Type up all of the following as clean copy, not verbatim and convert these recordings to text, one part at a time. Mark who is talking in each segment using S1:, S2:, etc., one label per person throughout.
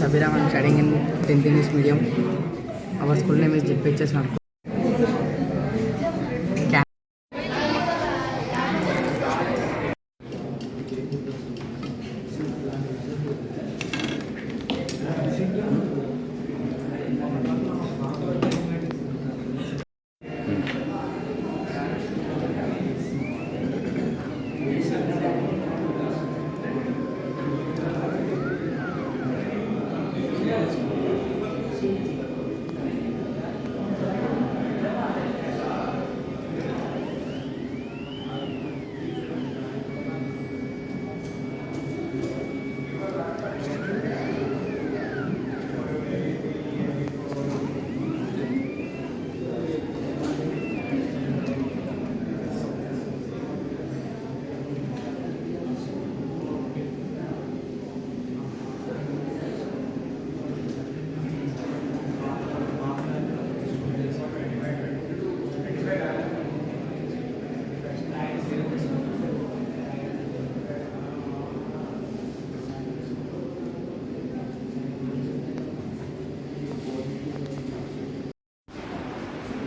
S1: Abhiram. I'm studying in 10th English medium. Our school name is JPHS Nagpur.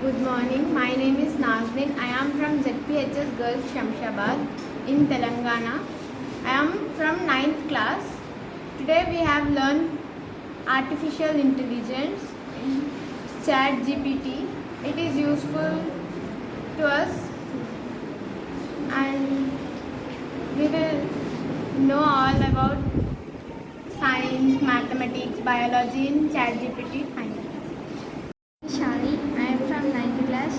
S2: Good morning. My name is Nazmin. I am from ZPHS Girls Shamshabad in Telangana. I am from 9th class. Today we have learned artificial intelligence, ChatGPT. It is useful to us and we will know all about science, mathematics, biology in ChatGPT.
S3: Shani, I am from 9th class,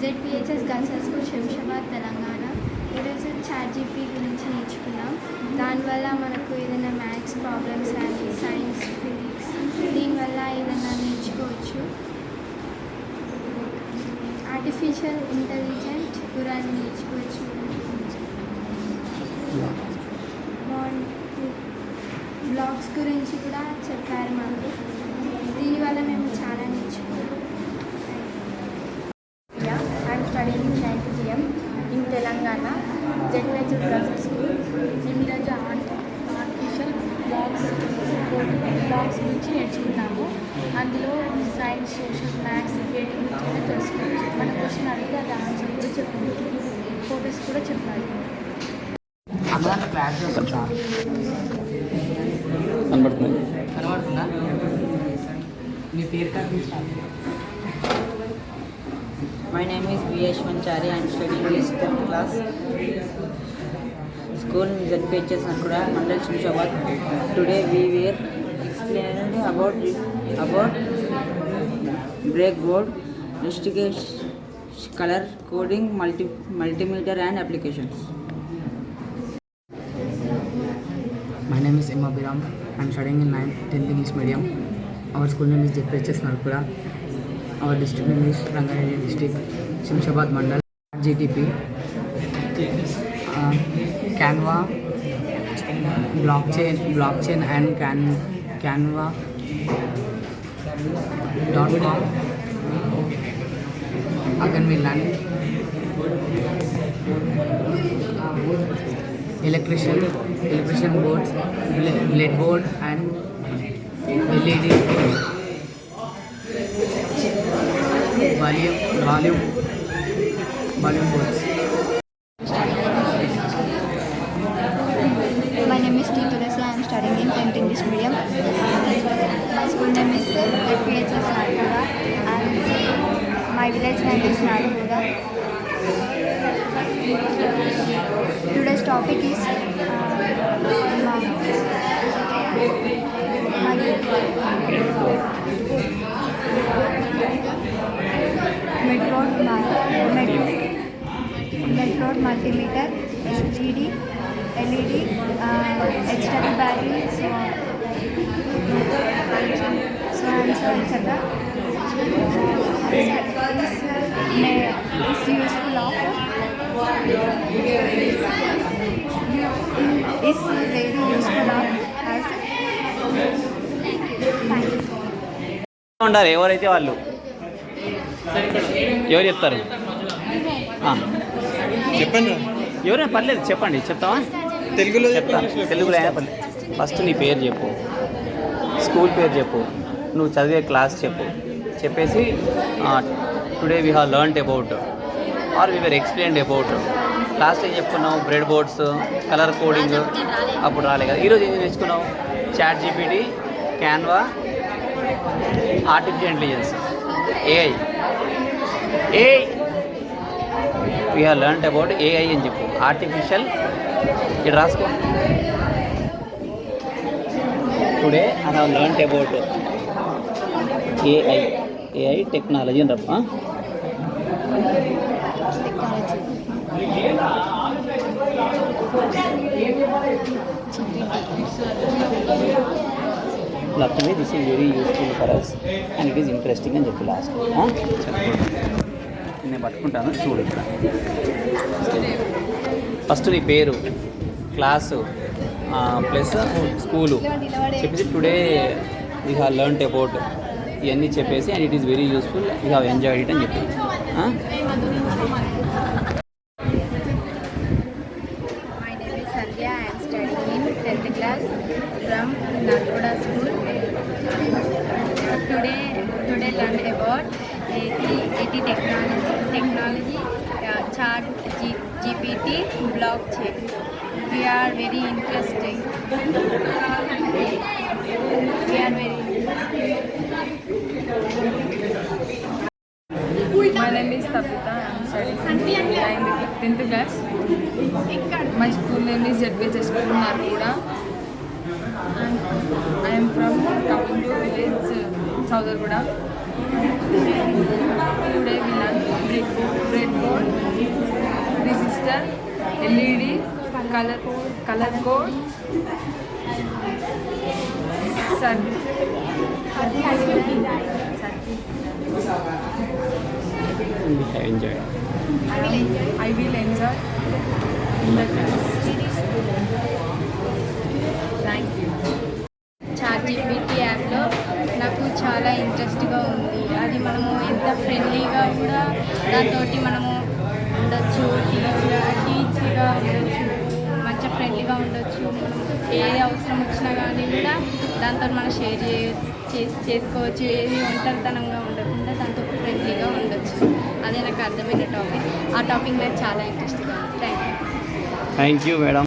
S3: ZPHS Girls High School, Shamshabad, Telangana. ఈరోజు ChatGPT గురించి నేర్చుకున్నాం. దానివల్ల మనకు ఏదైనా maths problems కానీ science, physics దీనివల్ల ఏదైనా నేర్చుకోవచ్చు. ఆర్టిఫిషియల్ ఇంటెలిజెంట్ గురించి నేర్చుకోవచ్చు. బ్లాగ్స్ గురించి కూడా చెప్పారు మాకు. దీనివల్ల మేము చాలా నేర్చుకున్నాం.
S2: I'm studying in 9th GM in Telangana, ZPHS Girls High School. మేము ఈరోజు ఆర్టిఫిషియల్ బ్లాగ్స్ గురించి నేర్చుకున్నాము. అందులో సైన్స్, సోషల్, మ్యాథ్స్ వీటి గురించి కూడా తెలుసుకోవచ్చు. మన క్వశ్చన్ అడిగితే అది ఆన్సర్ కూడా చెప్పాలి, ఫోటోస్ కూడా చెప్పాలి.
S1: కనబడుతుందా? మీ పేరు కాదు.
S4: My name is V.H. Manchari. I am studying in 10th class. School in ZPHS Nagpur, Mandal Shamshabad. Today we were explained about breakboard, investigation, color coding, multimeter and applications.
S1: My name is Abhiram. I'm studying in 10th English medium. Our school name is JPHS Nagpur. Our district name is Rangareddy district, Shamshabad Mandal. GTP, Canva, blockchain and Canva.com. Again we learn electrician boards, blade board and LED. Volume boards.
S3: My name is T. Tulasi. I am studying in 10th English medium. My school name is ZPHS Nagpur and my village name is Nagpur. Today's topic is Medroad multimeter, LED, HW battery, so etc. Is useful of is very useful of as
S5: ఉండాలి. ఎవరైతే వాళ్ళు ఎవరు చెప్తారు?
S6: చెప్పండి.
S5: ఎవరైనా పర్లేదు, చెప్పండి. చెప్తావా?
S6: తెలుగులో
S5: చెప్తా. తెలుగులో అయినా పర్లేదు. ఫస్ట్ నీ పేరు చెప్పు. స్కూల్ పేరు చెప్పు, నువ్వు చదివే క్లాస్ చెప్పు, చెప్పేసి today we have learned about or we were explained about. Last ఏం చెప్పుకున్నావు? బ్రెడ్ బోర్డ్స్, కలర్ కోడింగ్, అప్పుడు రాలే కదా. ఈరోజు ఏం నేర్చుకున్నావు? ChatGPT, Canva, artificial intelligence, AI. We have learned about AI అని చెప్పు. ఆర్టిఫిషియల్, ఇది రాసుకో. Today I have learned about AI technology అని రప్ప. Luckily this is very useful for us and it is interesting అని చెప్పి లాస్ట్ నేను పట్టుకుంటాను చూడు. ఇక్కడ ఫస్ట్ నీ పేరు, క్లాసు ప్లస్ స్కూలు చెప్పేసి today we have learned about ఇవన్నీ చెప్పేసి and it is very useful, we have enjoyed it అని చెప్పి.
S3: My name is Sandhya. I am studying in 10th class from Nalgoda school. Today learned about AT technology, Chat GPT, blockchain. We are very interesting.
S6: My name is Tabitha. I am studying in 10th class. My school name is ZPHS School, Nalgoda. I am from Kapundu village, Southergoda. Today we learn breadboard, resistor, LED, color code, circuit.
S5: We have enjoyed.
S6: I will enjoy in the class. Thank you.
S3: ChatGPT యాప్లో నాకు చాలా ఇంట్రెస్ట్గా ఉంది. అది మనము ఎంత ఫ్రెండ్లీగా కూడా దాంతో మనము ఉండొచ్చు, టీచ్గా ఉండొచ్చు, మంచిగా ఫ్రెండ్లీగా ఉండొచ్చు. మనం ఏ అవసరం వచ్చినా కానీ కూడా దాంతో మనం షేర్ చేసుకోవచ్చు. ఏది ఒంటరితనంగా ఉండకుండా దాంతో ఫ్రెండ్లీగా ఉండొచ్చు. అదే నాకు అర్థమైన టాపిక్. ఆ టాపిక్ నాకు చాలా ఇంట్రెస్ట్గా ఉంది. Thank you.
S5: Thank you madam.